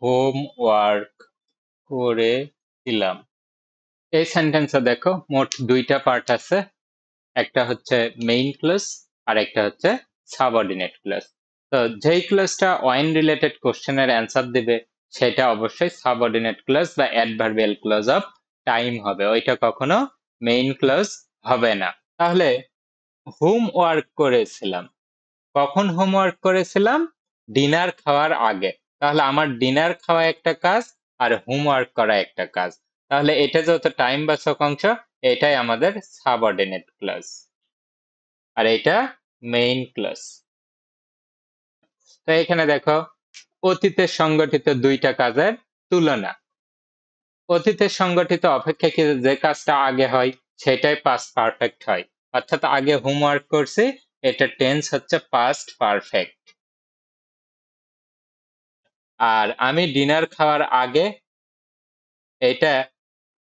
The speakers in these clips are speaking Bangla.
হোমওয়ার্ক করেছিলাম। এই সেন্টেন্সে দেখো মোট দুইটা পার্ট আছে, একটা হচ্ছে মেইন ক্লজ আর একটা হচ্ছে সাবঅর্ডিনেট ক্লজ। তো যেই ক্লজটা ওয়েন রিলেটেড কোশ্চেনের অ্যান্সার দিবে সেটা অবশ্যই সাবঅর্ডিনেট ক্লজ বা অ্যাডভার্বিয়াল ক্লজ অফ টাইম হবে, ওইটা কখনো মেইন ক্লজ হবে না। তাহলে হোমওয়ার্ক করেছিলাম, কখন হোমওয়ার্ক করেছিলাম? ডিনার খাওয়ার আগে। তাহলে আমার ডিনার খাওয়া একটা কাজ আর হোমওয়ার্ক করা একটা কাজ। তাহলে এটা যেহেতু টাইম বাচক অংশ, এটাই আমাদের সাবঅর্ডিনেট ক্লজ আর এটা মেইন ক্লজ। তো এখানে দেখো অতীতে সংগঠিত দুইটা কাজের তুলনা। অতীতে সংগঠিত অপেক্ষাকৃত যে কাজটা আগে হয় সেটাই পাস্ট পারফেক্ট হয়, অর্থাৎ আগে হোমওয়ার্ক করছি, এটা টেন্স হচ্ছে পাস্ট পারফেক্ট। আর আমি ডিনার খাওয়ার আগে, এটা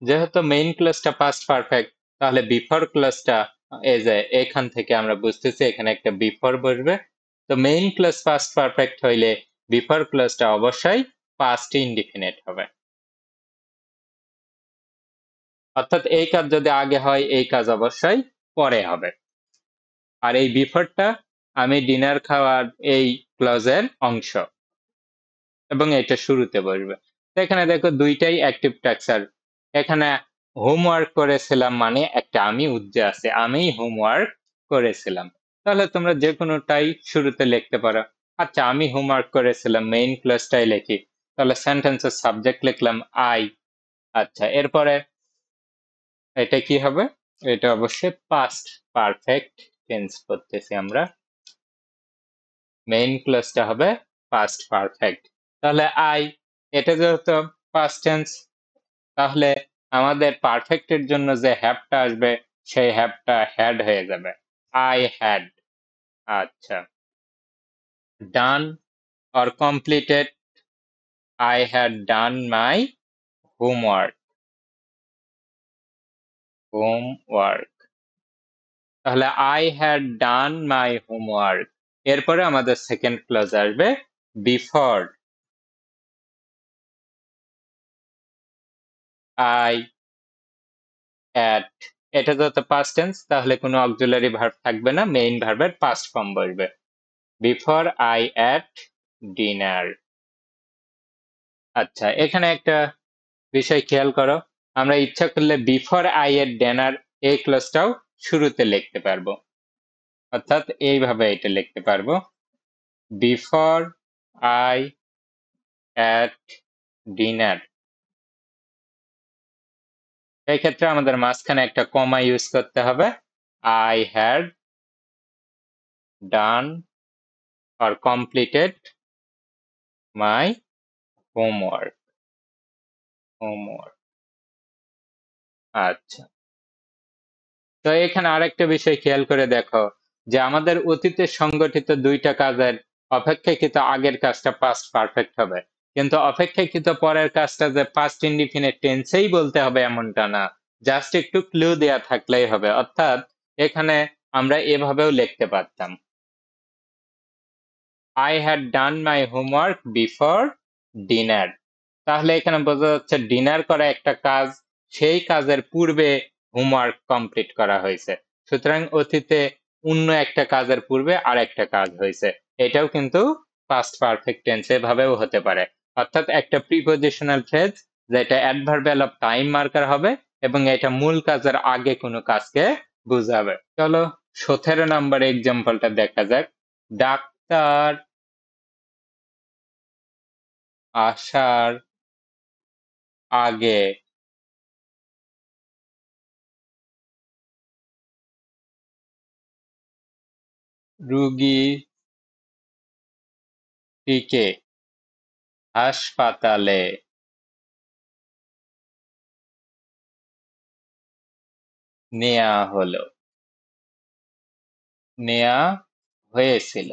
যেহেতু মেইন ক্লজটা পাস্ট পারফেক্ট, তাহলে বিফোর ক্লজটা এই যে এখান থেকে আমরা বুঝতেছি এখানে একটা বিফোর বসবে। তো মেইন ক্লজ পাস্ট পারফেক্ট হইলে বিফোর ক্লজটা অবশ্যই পাস্ট ইনডিফিনিট হবে, অর্থাৎ এই কাজ যদি আগে হয় এই কাজ অবশ্যই পরে হবে। আর এই বিফোরটা আমি ডিনার খাওয়ার এই ক্লজের অংশ এবং এটা শুরুতে বসবে। তো এখানে দেখো দুইটাই অ্যাক্টিভ টেক্সচার। এখানে হোমওয়ার্ক করেছিলাম মানে একটা আমি উজ্জে আছে, আমি হোমওয়ার্ক করেছিলাম। তাহলে তোমরা যে কোনোটাই শুরুতে লিখতে পারো। আচ্ছা, আমি হোমওয়ার্ক করেছিলাম মেইন ক্লজটাই লিখি, তাহলে সেন্টেন্সের সাবজেক্ট লিখলাম আই। আচ্ছা, এরপরে এটা কি হবে? এটা অবশ্যই পাস্ট পারফেক্ট টেন্স করতেছি আমরা, মেইন ক্লজটা হবে পাস্ট পারফেক্ট। তাহলে আই, এটা যেহেতু পাস্ট টেন্স, তাহলে আমাদের পারফেক্টের জন্য যে হ্যাভটা আসবে সেই হ্যাভটা হ্যাড হয়ে যাবে, আই হ্যাড। আচ্ছা, done or completed, I had done my homework. Homework, তাহলে I had done my homework. এরপরে আমাদের সেকেন্ড ক্লজ আসবে বিফোর, আই অ্যাট। এটা যেহেতু পাস্ট টেন্স তাহলে কোনো অক্সিলারি ভার্ব থাকবে না, মেইন ভার্বের পাস্ট ফর্ম বসবে, বিফোর আই অ্যাট ডিনার। আচ্ছা, এখানে একটা বিষয় খেয়াল করো, আমরা ইচ্ছা করলে বিফোর আই এর ডিনার এই ক্লজটাও শুরুতে লিখতে পারবো, অর্থাৎ এইভাবে এটা লিখতে পারবো, বিফোর আই অ্যাট ডিনার। এই ক্ষেত্রে আমাদের মাঝখানে একটা কমা ইউজ করতে হবে, I had done or completed my homework. Homework, আচ্ছা। তো এখানে আরেকটা বিষয় খেয়াল করে দেখো যে আমাদের অতীতে সংগঠিত দুইটা কাজের অপেক্ষাকৃত আগের কাজটা পাস্ট পারফেক্ট হবে, কিন্তু অপেক্ষাকৃত পরের কাজটা যে পাস্ট ইনডিফিনিট টেন্সেই বলতে হবে এমনটা না, জাস্ট একটু ক্লু দেয়া থাকলেই হবে। অর্থাৎ এখানে আমরা এভাবেও লিখতে পারতাম, I had done my homework before dinner. তাহলে এখানে বোঝা যাচ্ছে ডিনার করা একটা কাজ, সেই কাজের পূর্বে হোমওয়ার্ক কমপ্লিট করা হয়েছে, সুতরাং অতীতে অন্য একটা কাজের পূর্বে আর একটা কাজ হয়েছে। এটাও কিন্তু পাস্ট পারফেক্ট টেন্স এভাবেও হতে পারে, অর্থাৎ একটা প্রিপজিশনাল ফ্রেজ যেটা অ্যাডভার্বিয়াল অফ টাইম মার্কার হবে এবং এটা মূল কাজের আগে কোনো কাজকে বোঝাবে। চলো 17 নম্বর এক্সাম্পলটা দেখা যাক। ডাক্তার আসার আগে রুগীটিকে হাসপাতালে নেয়া হলো, নেয়া হয়েছিল।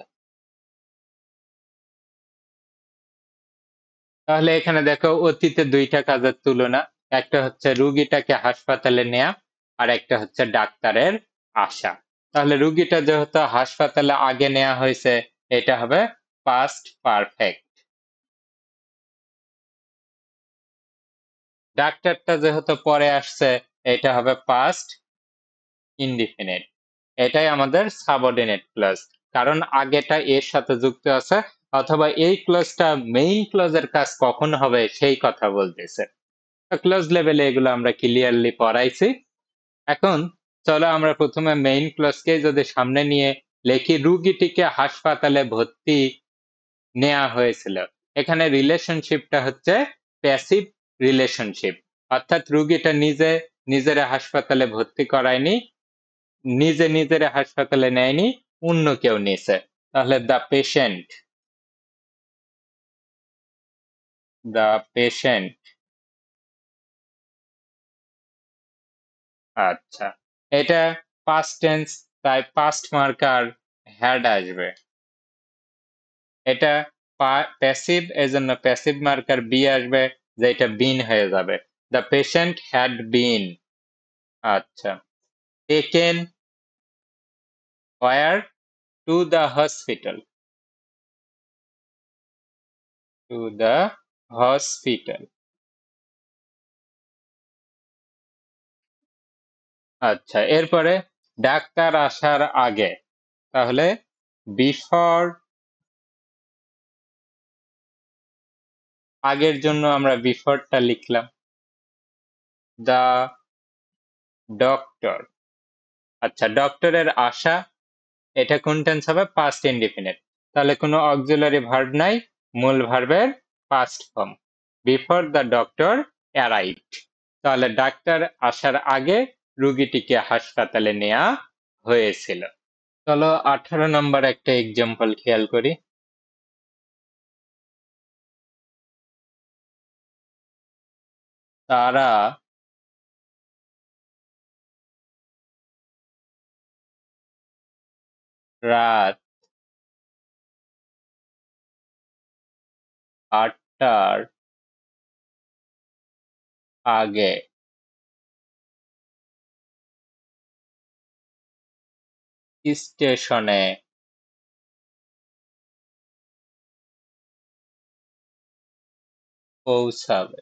তাহলে এখানে দেখো অতীতে দুইটা কাজের তুলনা, একটা হচ্ছে রুগীটাকে হাসপাতালে নেয়া আর একটা হচ্ছে ডাক্তারের আসা। তাহলে রুগীটা যেহেতু হাসপাতালে আগে নেওয়া হয়েছে, এটা হবে পাস্ট পারফেক্ট। ডাক্তারটা যেহেতু পরে আসছে এটা হবে পাস্ট ইনডিফিনিট। এটাই আমাদের সাবঅর্ডিনেট ক্লজ, কারণ আগেটা এর সাথে যুক্ত আছে অথবা এই ক্লজটা মেইন ক্লজের কাজ কখন হবে সেই কথা বলতেছে। ক্লজ লেভেলে এগুলো আমরা ক্লিয়ারলি পড়াইছি। এখন চলো আমরা প্রথমে মেইন ক্লজকে যদি সামনে নিয়ে লিখি, রুগীটিকে হাসপাতালে ভর্তি নেওয়া হয়েছিল। এখানে রিলেশনশিপটা হচ্ছে প্যাসিভ রিলেশনশিপ, অর্থাৎ রুগীটা নিজেরা হাসপাতালে ভর্তি করায়নি, নিজেরা হাসপাতালে নেয়নি, অন্য কেউ নিছে। তাহলে দ্য পেশেন্ট। আচ্ছা, এটা পাস্ট টেন্স, তাই পাস্ট মার্কার হ্যাড আসবে। এটা প্যাসিভ, এজন্য প্যাসিভ মার্কার বি আসবে, যেটা বিন হয়ে যাবে। The patient had been. আচ্ছা, taken were to the hospital. To the hospital. আচ্ছা, এরপরে ডাক্তার আসার আগে, তাহলে বিফোর, আগের জন্য আমরা বিফোরটা লিখলাম। The doctor. আচ্ছা, ডক্টরের আসা, এটা কোন টেন্স হবে? Past indefinite. তাহলে কোনো অক্সিলারি ভার্ব নাই, মূল ভার্বের past form. Before the doctor arrived. তাহলে ডাক্তার আসার আগে রুগীটিকে হাসপাতালে নেওয়া হয়েছিল। চলো 18 নম্বর একটা এক্সাম্পল খেয়াল করি। তারা রাত 8টার আগে স্টেশনে পৌঁছাবে।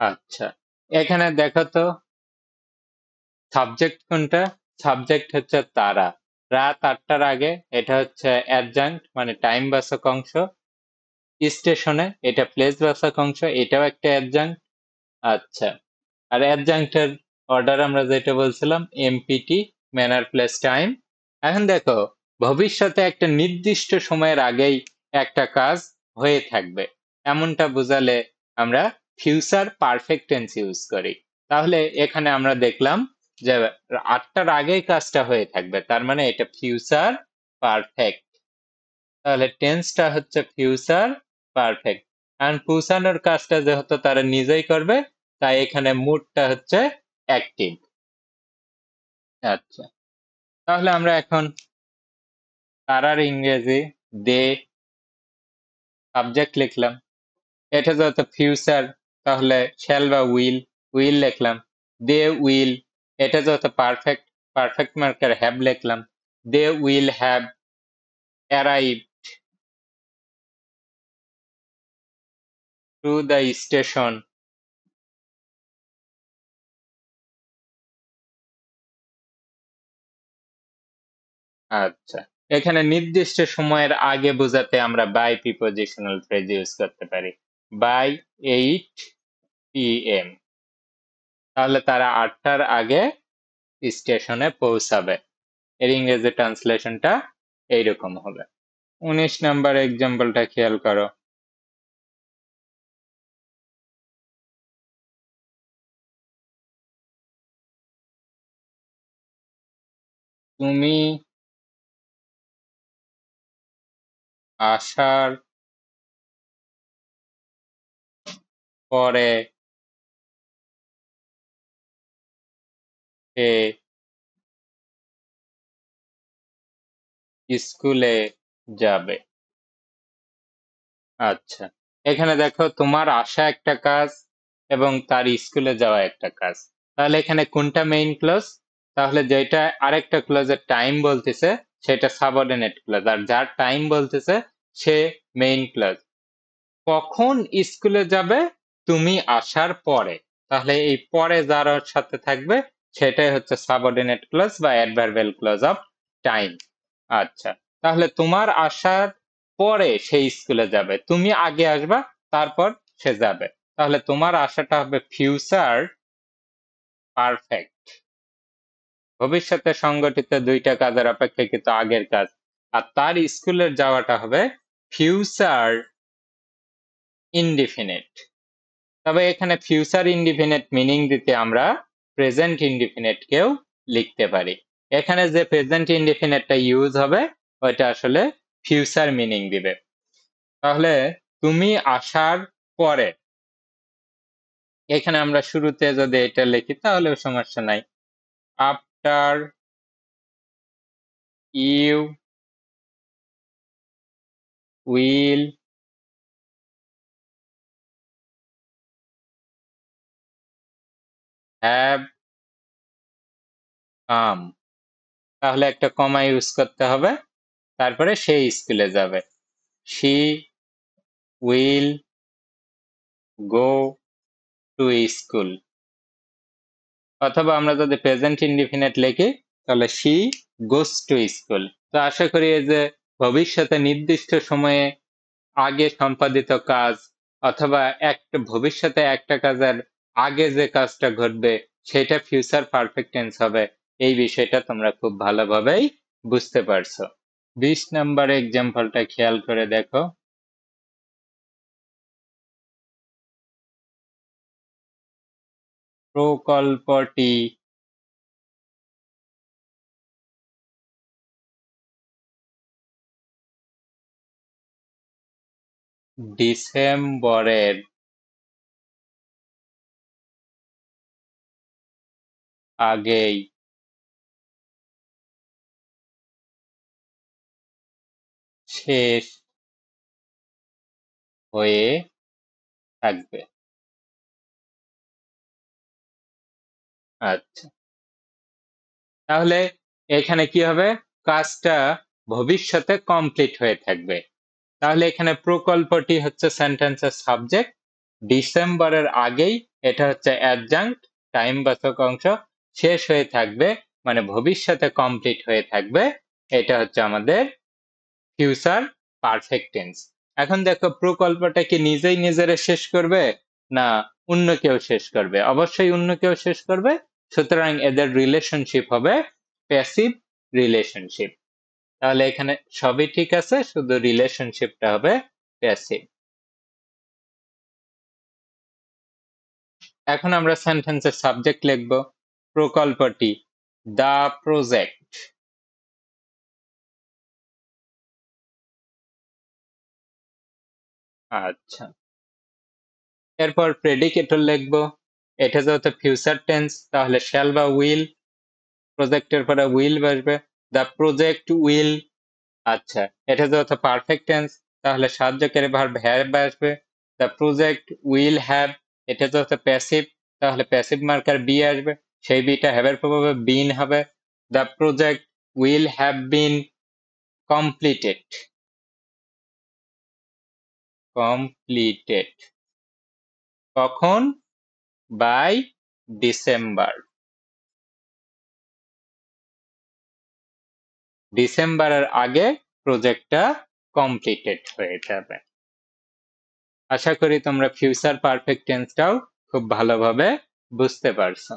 আচ্ছা, এখানে দেখো তো সাবজেক্ট কোনটা? সাবজেক্ট হচ্ছে তারা। রাত 8টার আগে, এটা হচ্ছে অ্যাডজাঙ্ক্ট মানে টাইম বাচক অংশ। স্টেশনে, এটা প্লেস বাচক অংশ, এটাও একটা অ্যাডজাঙ্ক্ট। আচ্ছা, আর অ্যাডজাঙ্ক্টের অর্ডার আমরা যেটা বলছিলাম এমপিটি, ম্যানার প্লেস টাইম। এখন দেখো, ভবিষ্যতে একটা নির্দিষ্ট সময়ের আগেই একটা কাজ হয়ে থাকবে, এমনটা বোঝালে আমরা ফিউচার পারফেক্ট টেন্স ইউজ করি। তাহলে এখানে আমরা দেখলাম যে 8টার আগেই কাজটা হয়ে থাকবে, তার মানে এটা ফিউচার পারফেক্ট। তাহলে টেন্সটা হচ্ছে ফিউচার পারফেক্ট। কারণ পৌঁছানোর কাজটা যেহেতু তারা নিজেই করবে, তাই এখানে মুডটা হচ্ছে অ্যাক্টিভ। আচ্ছা, তাহলে আমরা এখন তারার ইংরেজি দে সাবজেক্ট লিখলাম। এটা যেহেতু ফিউচার, তাহলে শ্যাল বা উইল লিখলাম। দে উইল, এটা যেহেতু পারফেক্ট, পারফেক্ট মার্কার হ্যাভ লিখলাম। They will have arrive to the station. আচ্ছা, এখানে নির্দিষ্ট সময়ের আগে বোঝাতে আমরা বাই প্রিপজিশনাল ফ্রেজ ইউজ করতে পারি। By 8 PM। তাহলে তারা 8টার আগে স্টেশনে পৌঁছাবে। এর ইংরেজি ট্রান্সলেশনটা এইরকম হবে। 19 নাম্বার এক্সাম্পলটা খেয়াল করো। তুমি আসার পরে সে স্কুলে যাবে। আচ্ছা, এখানে দেখো তোমার আসা একটা কাজ এবং তার স্কুলে যাওয়া একটা কাজ। তাহলে এখানে কোনটা মেইন ক্লজ? তাহলে যেটা আরেকটা ক্লজের টাইম বলতেছে, সেটা সাবঅর্ডিনেট ক্লজ, আর যার টাইম বলতেছে সে মেইন ক্লজ। কখন স্কুলে যাবে? তুমি আসার পরে। তাহলে এই পরে যার সাথে থাকবে সেটাই হচ্ছে সাবঅর্ডিনেট ক্লজ বা অ্যাডভার্বিয়াল ক্লজ অফ টাইম। আচ্ছা, তাহলে তোমার আসার পরে সে স্কুলে যাবে, তুমি আগে আসবা তারপর সে যাবে, তাহলে তোমার আসাটা হবে ফিউচার পারফেক্ট, ভবিষ্যতে সংগঠিত দুইটা কাজের অপেক্ষাকৃত আগের কাজ। আর তার স্কুলের যাওয়াটা হবে ফিউচার ইনডিফিনিট। তবে এখানে ফিউচার ইনডিফিনিট মিনিং দিতে আমরা প্রেজেন্ট ইনডিফিনিট কেও লিখতে পারি। এখানে যে প্রেজেন্ট ইনডিফিনিটটা ইউজ হবে ওইটা আসলে ফিউচার মিনিং দিবে। তাহলে তুমি আসার পরে, এখানে আমরা শুরুতে যদি এটা লিখি তাহলেও সমস্যা নাই। After you will have come, তাহলে একটা কমা ইউজ করতে হবে, তারপরে সে স্কুলে যাবে। She will go to school. অথবা আমরা যদি প্রেজেন্ট ইনডিফিনিট লিখি তাহলে শি গোস টু স্কুল। তো আশা করি এই যে ভবিষ্যতে নির্দিষ্ট সময়ে আগে সম্পাদিত কাজ অথবা ভবিষ্যতে একটা কাজের আগে যে কাজটা ঘটবে সেটা ফিউচার পারফেক্ট টেন্স হবে, এই বিষয়টা তোমরা খুব ভালোভাবেই বুঝতে পারছো। 20 নম্বর এক্সাম্পলটা খেয়াল করে দেখো। প্রকল্পটি ডিসেম্বরের আগেই শেষ হয়ে থাকবে। আচ্ছা, তাহলে এখানে কি হবে? কাজটা ভবিষ্যতে কমপ্লিট হয়ে থাকবে। তাহলে এখানে প্রকল্পটি হচ্ছে সেন্টেন্সের সাবজেক্ট, ডিসেম্বরের আগেই এটা হচ্ছে অ্যাডজাঙ্ক্ট, টাইমবাচক অংশ, শেষ হয়ে থাকবে মানে ভবিষ্যতে কমপ্লিট হয়ে থাকবে, এটা হচ্ছে আমাদের ফিউচার পারফেক্ট টেন্স। এখন দেখো প্রকল্পটা কি নিজেই নিজেরা শেষ করবে না অন্য কেউ শেষ করবে? অবশ্যই অন্য কেউ শেষ করবে, সুতরাং এদের রিলেশনশিপ হবে প্যাসিভ রিলেশনশিপ। তাহলে এখানে সবই ঠিক আছে, শুধু রিলেশনশিপটা হবে প্যাসিভ। এখন আমরা সেন্টেন্সের সাবজেক্ট লিখব। প্রকল্পটি, দা প্রজেক্ট। আচ্ছা, এরপর প্রেডিকেটর লিখব। এটা যেহেতু ফিউচার টেন্স তাহলে শ্যাল বা উইল, প্রজেক্টের পরে উইল বসবে, দা প্রজেক্ট উইল। আচ্ছা, এটা যেহেতু পারফেক্ট টেন্স তাহলে সাহায্যকারী ভার্ব হ্যাভ আসবে, দা প্রজেক্ট উইল হ্যাভ। এটা যেহেতু প্যাসিভ তাহলে প্যাসিভ মার্কার বি আসবে, সেই বিটা হ্যাভের প্রভাবে বিন হবে। The project will have been completed. Completed কখন? By December. ডিসেম্বরের আগে প্রজেক্টটা কমপ্লিটেড হয়ে যাবে। আশা করি তোমরা ফিউচার পারফেক্ট টেন্সটাও খুব ভালোভাবে বুঝতে পারছো।